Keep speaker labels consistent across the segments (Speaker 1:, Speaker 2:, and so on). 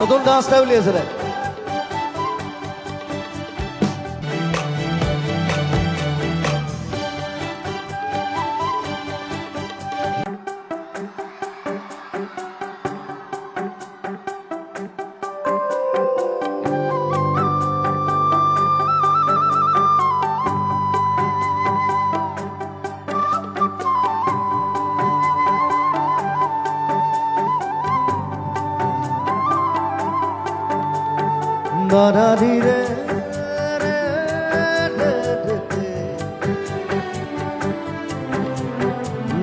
Speaker 1: নতুন ডান্সটা উলিয়েছে রে দাদা ধীরে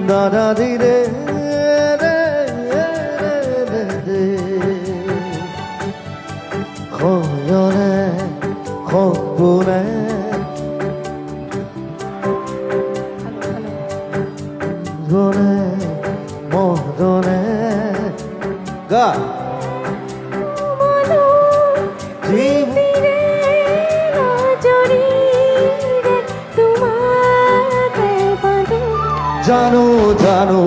Speaker 1: দাদা ধীরে খয়নে খবনে গনে মদনে গা জানো জানো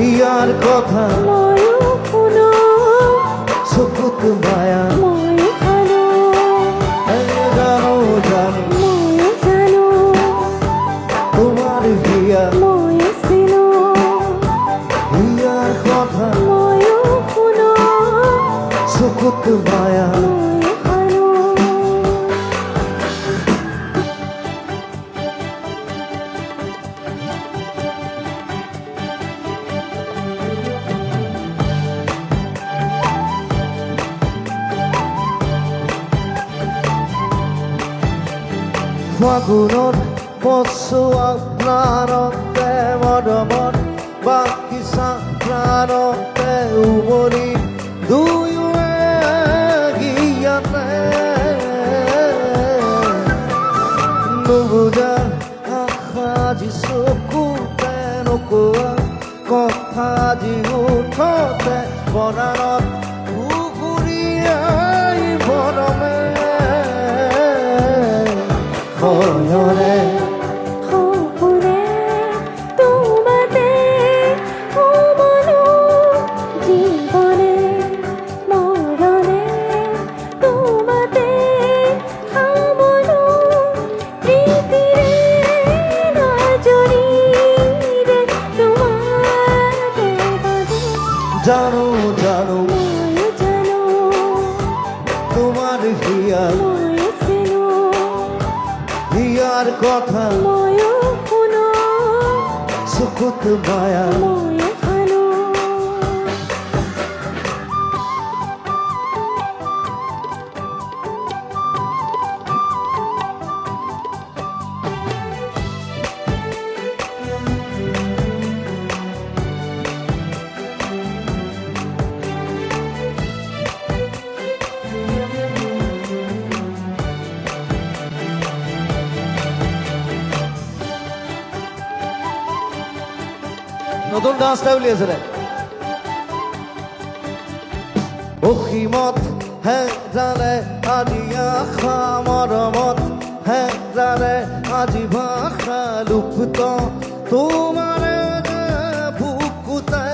Speaker 1: ইয়ার কথা সুকুত মায়া জানো জানো তোমার হিয়া ইয়ার কথা সুকুত মায়া ফাগুনত পচোৱা প্ৰাণতে মদমত বাকিছা প্ৰাণতে উমলি দুয়োৱে গিয়াতে নুবুজা আশা যি চকুতে নোকোৱা কথা যি উঠতে বনানত পুখুৰীয়াই বনমে খয়নে
Speaker 2: খবনে তোমাতে মনো জীবনে মরণে তোমাতে মনো প্রীতিরে নজরিরে তোমাতে বাঁধে
Speaker 1: জানো জানো
Speaker 2: জানো
Speaker 1: তোমার হিয়ার হিয়ার কথা সুকুত মায়া নতুন ডান্সটা উলিয়েছে রে অসীমত হেজালে আজি আশা মৰমত হেজালে আজি ভাষা লুপ্ত তোমাৰে বুকুতে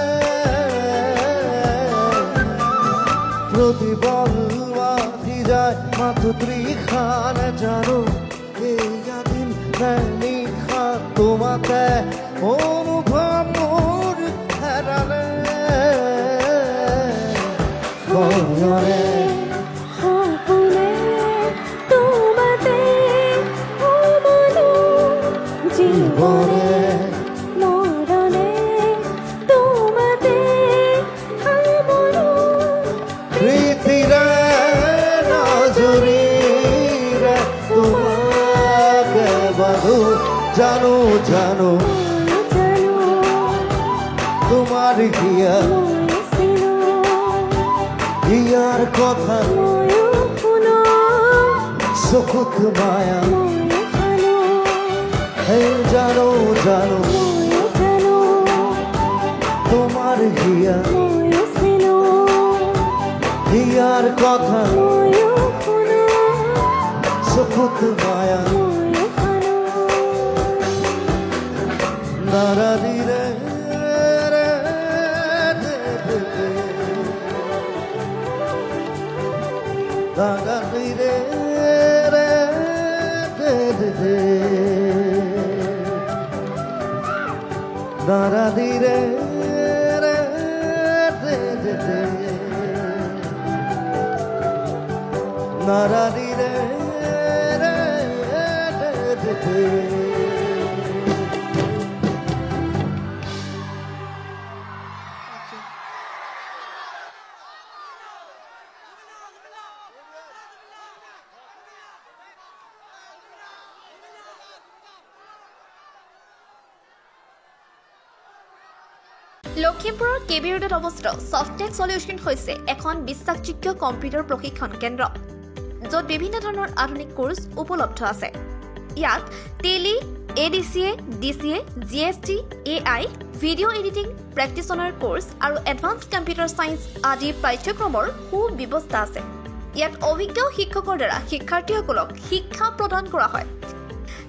Speaker 1: প্ৰতিবল বাজি যায় মাথো তৃষানে জানো এয়া দিন নে নিশা তোমাতে অনুভৱ মোৰ হেৰালে খয়নে
Speaker 2: খবনে তোমাতে মনো জীবনে মরণে তোমাতে মনো
Speaker 1: প্রীতিরে নজরিরে তোমাকে বাঁধো জানো জানো তোমার হিয়া হিয়ার কথা সুকুত মায়া হে জানো জানো তোমার হিয়া হিয়ার কথা সুকুত মায়া দাদা ধীরে রে রে দে দে দে দাদা দি রে রে দে দে দে দাদা দি রে রে দে দে দে দাদা দি রে রে দে দে দে
Speaker 3: লখিমপুৰৰ কেবি ৰোডত অৱস্থিত সফটেক সলিউশন হৈছে এখন বিশ্বাসযোগ্য কম্পিউটাৰ প্ৰশিক্ষণ কেন্দ্ৰ য'ত বিভিন্ন ধৰণৰ আধুনিক কোৰ্ছ উপলব্ধ আছে। ইয়াত tele, ADCA, DCA, GST, AI, ভিডিঅ' এডিটিং, প্ৰেক্টিচনাৰ কোৰ্ছ আৰু এডভান্স কম্পিউটাৰ ছায়েন্স আদি পাঠ্যক্ৰমৰ সুব্যৱস্থা আছে। ইয়াত অভিজ্ঞ শিক্ষকৰ দ্বাৰা শিক্ষাৰ্থীসকলক শিক্ষা প্ৰদান কৰা হয়।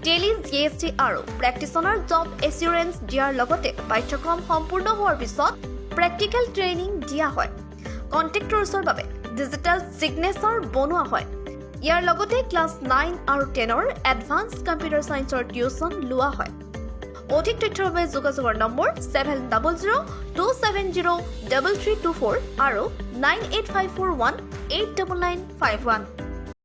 Speaker 3: টেলি, জিএছটি আৰু প্ৰেক্টিচনাৰ জব এচিউৰেঞ্চ দিয়াৰ লগতে পাঠ্যক্ৰম সম্পূৰ্ণ হোৱাৰ পিছত প্ৰেক্টিকেল ট্ৰেইনিং দিয়া হয়। কণ্ট্ৰেক্টৰ্ছৰ বাবে ডিজিটেল ছিগনেচাৰ বনোৱা হয়। ইয়াৰ লগতে ক্লাছ 9 আৰু 10ৰ এডভান্স কম্পিউটাৰ ছায়েন্সৰ টিউচন লোৱা হয়। অধিক তথ্যৰ বাবে যোগাযোগৰ নম্বৰ 7002703324 আৰু 9854189951